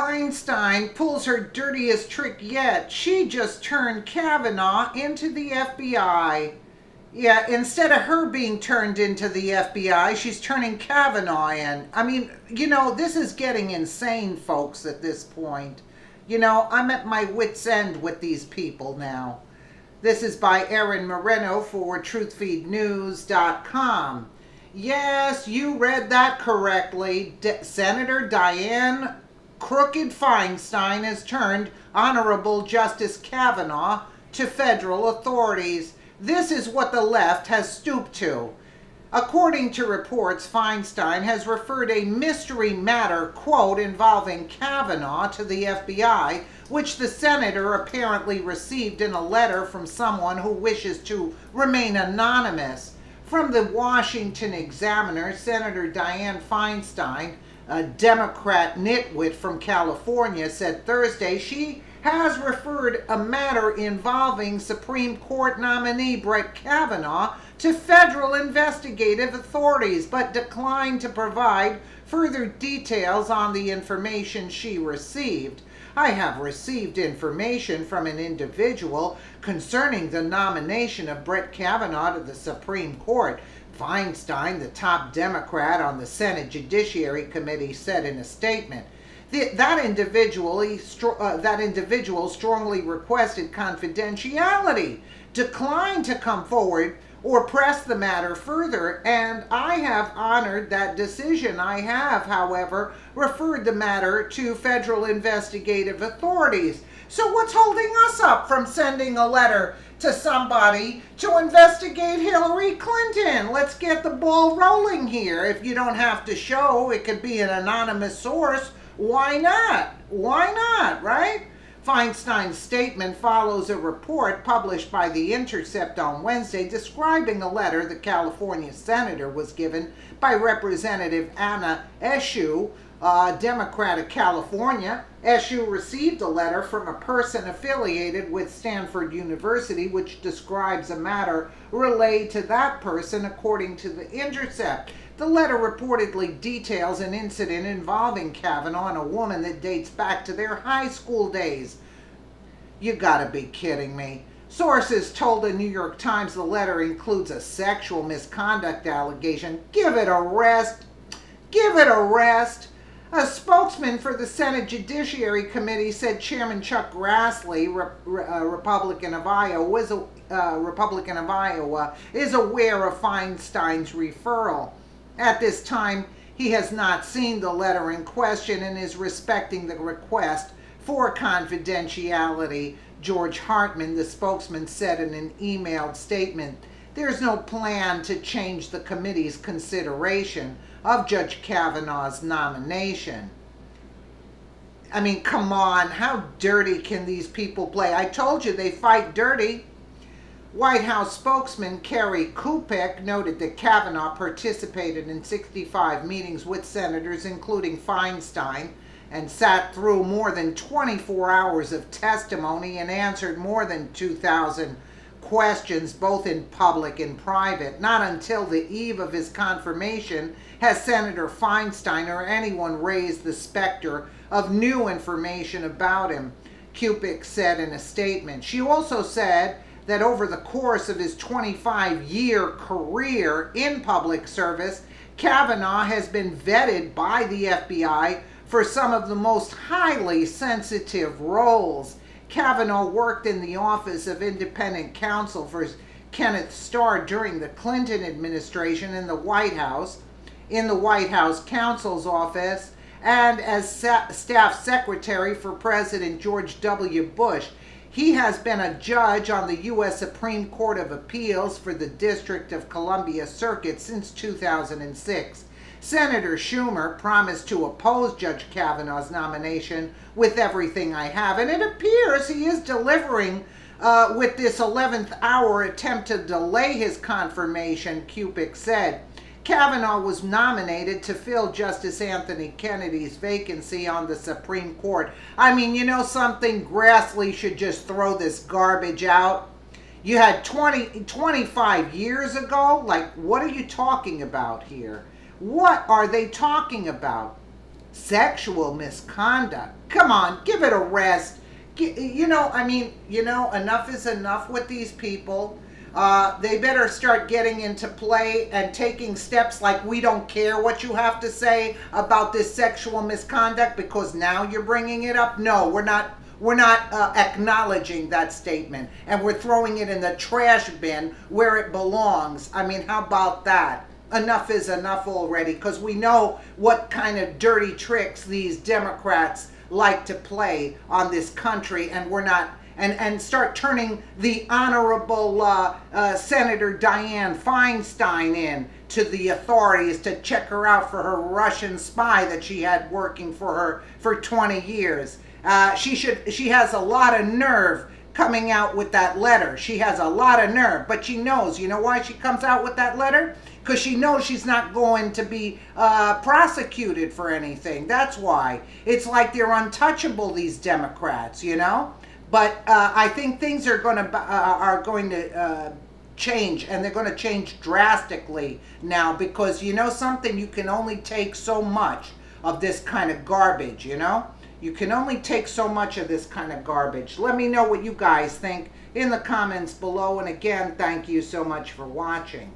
Feinstein pulls her dirtiest trick yet. She just turned Kavanaugh into the FBI. Yeah, instead of her being turned into the FBI, she's turning Kavanaugh in. I mean, this is getting insane, folks, at this point. I'm at my wit's end with these people now. This is by Erin Moreno for truthfeednews.com. Yes, you read that correctly. Senator Dianne Crooked Feinstein has turned Honorable Justice Kavanaugh to federal authorities. This is what the left has stooped to. According to reports, Feinstein has referred a mystery matter, quote, involving Kavanaugh to the FBI, which the senator apparently received in a letter from someone who wishes to remain anonymous. From the Washington Examiner, Senator Dianne Feinstein, a Democrat nitwit from California, said Thursday she has referred a matter involving Supreme Court nominee Brett Kavanaugh to federal investigative authorities, but declined to provide further details on the information she received. I have received information from an individual concerning the nomination of Brett Kavanaugh to the Supreme Court. Feinstein, the top Democrat on the Senate Judiciary Committee, said in a statement. That individual strongly requested confidentiality, declined to come forward or press the matter further, and I have honored that decision. I have, however, referred the matter to federal investigative authorities. So what's holding us up from sending a letter to somebody to investigate Hillary Clinton? Let's get the ball rolling here. If you don't have to show, it could be an anonymous source. Why not? Why not, right? Feinstein's statement follows a report published by The Intercept on Wednesday describing a letter the California senator was given by Representative Anna Eshoo, Democrat of California. Eshoo received a letter from a person affiliated with Stanford University which describes a matter relayed to that person, according to The Intercept. The letter reportedly details an incident involving Kavanaugh and a woman that dates back to their high school days. You gotta be kidding me. Sources told the New York Times the letter includes a sexual misconduct allegation. Give it a rest. Give it a rest. A spokesman for the Senate Judiciary Committee said Chairman Chuck Grassley, Republican of Iowa, is aware of Feinstein's referral. At this time, he has not seen the letter in question and is respecting the request for confidentiality. George Hartman, the spokesman, said in an emailed statement, "There's no plan to change the committee's consideration of Judge Kavanaugh's nomination." I mean, come on, how dirty can these people play? I told you they fight dirty. White House spokesman Kerry Kupek noted that Kavanaugh participated in 65 meetings with senators, including Feinstein, and sat through more than 24 hours of testimony and answered more than 2,000 questions, both in public and private. Not until the eve of his confirmation has Senator Feinstein or anyone raised the specter of new information about him, Kupek said in a statement. She also said that over the course of his 25-year career in public service, Kavanaugh has been vetted by the FBI for some of the most highly sensitive roles. Kavanaugh worked in the Office of Independent Counsel for Kenneth Starr during the Clinton administration in the White House counsel's office, and as staff secretary for President George W. Bush. He has been a judge on the U.S. Supreme Court of Appeals for the District of Columbia Circuit since 2006. Senator Schumer promised to oppose Judge Kavanaugh's nomination with everything I have, and it appears he is delivering with this 11th hour attempt to delay his confirmation, Kupek said. Kavanaugh was nominated to fill Justice Anthony Kennedy's vacancy on the Supreme Court. I mean, you know something? Grassley should just throw this garbage out. You had 25 years ago? Like, what are you talking about here? What are they talking about? Sexual misconduct. Come on, give it a rest. Enough is enough with these people. They better start getting into play and taking steps like we don't care what you have to say about this sexual misconduct because now you're bringing it up. No, we're not. We're not acknowledging that statement, and we're throwing it in the trash bin where it belongs. I mean, how about that? Enough is enough already, because we know what kind of dirty tricks these Democrats like to play on this country, and we're not. And start turning the Honorable Senator Dianne Feinstein in to the authorities to check her out for her Russian spy that she had working for her for 20 years. She has a lot of nerve coming out with that letter. She has a lot of nerve, but she knows, you know why she comes out with that letter? Because she knows she's not going to be prosecuted for anything. That's why. It's like they're untouchable, these Democrats, you know? But I think things are going to change, and they're going to change drastically now, because you know something, you can only take so much of this kind of garbage, you know? You can only take so much of this kind of garbage. Let me know what you guys think in the comments below, and again, thank you so much for watching.